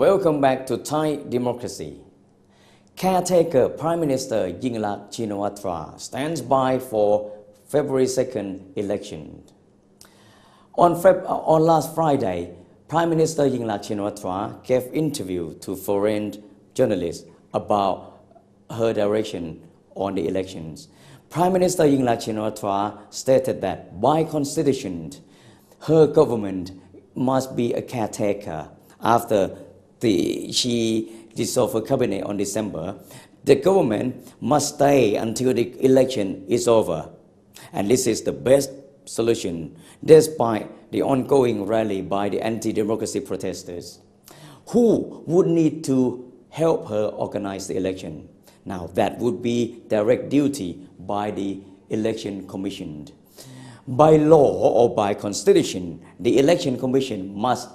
Welcome back to Thai Democracy. Caretaker Prime Minister Yingluck Shinawatra stands by for February 2nd election. On last Friday, Prime Minister Yingluck Shinawatra gave interview to foreign journalists about her direction on the elections. Prime Minister Yingluck Shinawatra stated that by constitution, her government must be a caretaker. After she dissolved her cabinet on December, the government must stay until the election is over. And this is the best solution, despite the ongoing rally by the anti-democracy protesters, who would need to help her organize the election. Now, that would be direct duty by the election commission. By law or by constitution, the election commission must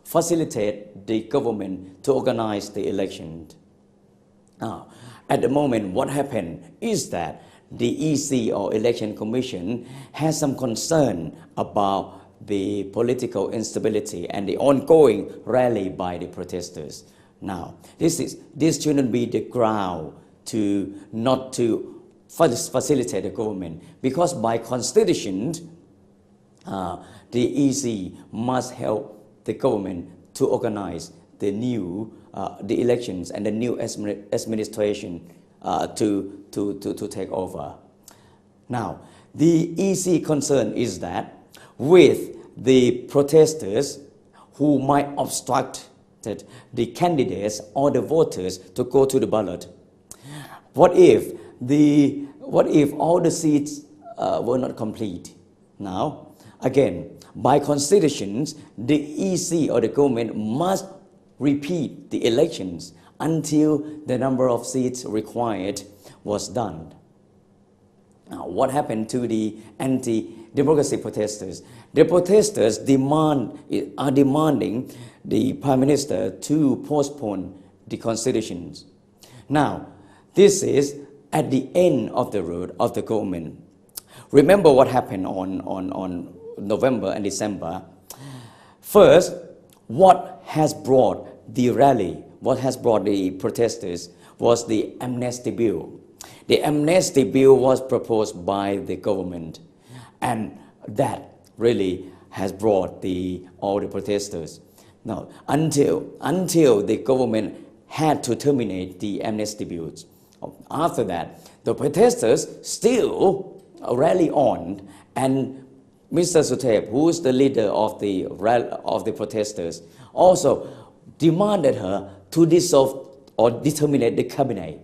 facilitate the government to organize the election. Now, at the moment, what happened is that the EC or Election Commission has some concern about the political instability and the ongoing rally by the protesters. Now, this shouldn't be the ground not to facilitate the government, because by constitution, the EC must help the government to organize the elections and the new administration to take over. Now, the EC concern is that with the protesters who might obstruct the candidates or the voters to go to the ballot, what if all the seats were not complete? Now, again, by constitutions, the EC or the government must repeat the elections until the number of seats required was done. Now, what happened to the anti-democracy protesters? The protesters are demanding the Prime Minister to postpone the constitutions. Now, this is at the end of the road of the government. Remember what happened on November and December. First, what has brought the rally, what has brought the protesters was the amnesty bill. The amnesty bill was proposed by the government, and that really has brought all the protesters. Now, until the government had to terminate the amnesty bills. After that, the protesters still rally on, and Mr. Suthep, who is the leader of the protesters, also demanded her to dissolve or terminate the cabinet.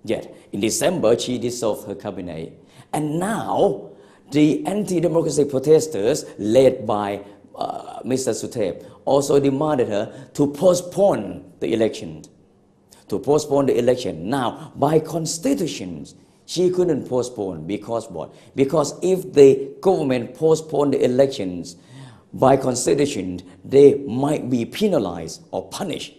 Yet, in December, she dissolved her cabinet. And now, the anti-democracy protesters, led by Mr. Suthep, also demanded her to postpone the election. Now, by constitution, she couldn't postpone because what? Because if the government postponed the elections, by constitution, they might be penalized or punished.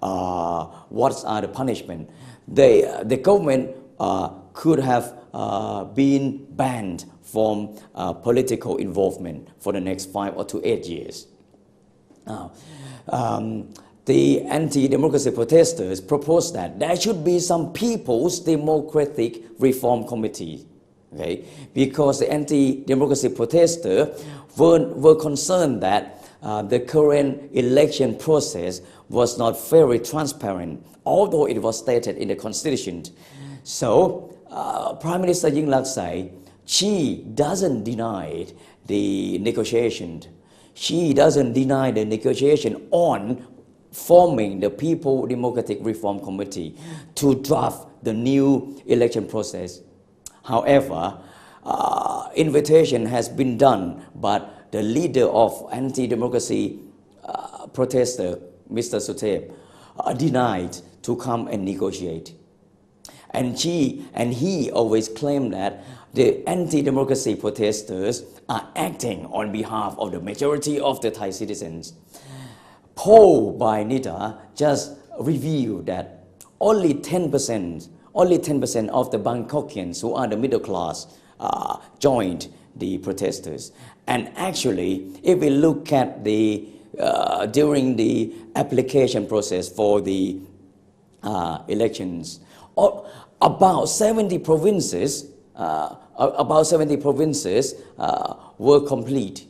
What are the punishment? The government could have been banned from political involvement for the next 5 to 8 years. Now, the anti-democracy protesters proposed that there should be some People's Democratic Reform Committee, okay? Because the anti-democracy protesters were concerned that the current election process was not very transparent, although it was stated in the constitution. So, Prime Minister Yingluck said she doesn't deny the negotiation. She doesn't deny the negotiation on forming the People Democratic Reform Committee to draft the new election process. However, invitation has been done, but the leader of anti-democracy protester, Mr. Suthep, denied to come and negotiate. And he always claimed that the anti-democracy protesters are acting on behalf of the majority of the Thai citizens. Poll by NIDA just revealed that only 10% of the Bangkokians who are the middle class joined the protesters. And actually, if we look at the during the application process for the elections. About 70 provinces were complete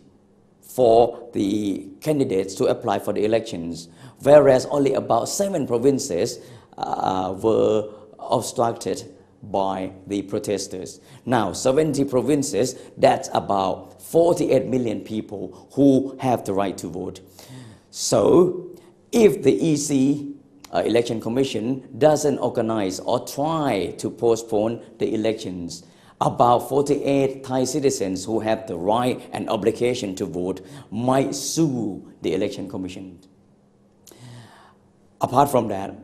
for the candidates to apply for the elections, whereas only about 7 provinces were obstructed by the protesters. Now, 70 provinces, that's about 48 million people who have the right to vote. So, if the EC, Election Commission, doesn't organize or try to postpone the elections, about 48 Thai citizens who have the right and obligation to vote might sue the Election Commission. Apart from that,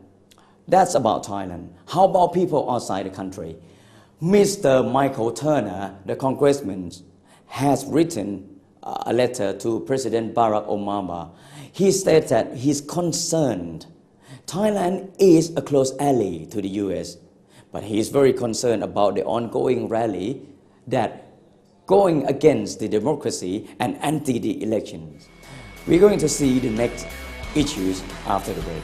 that's about Thailand. How about people outside the country? Mr. Michael Turner, the congressman, has written a letter to President Barack Obama. He states that he's concerned. Thailand is a close ally to the US, but he is very concerned about the ongoing rally that going against the democracy and anti the elections. We're going to see the next issues after the break.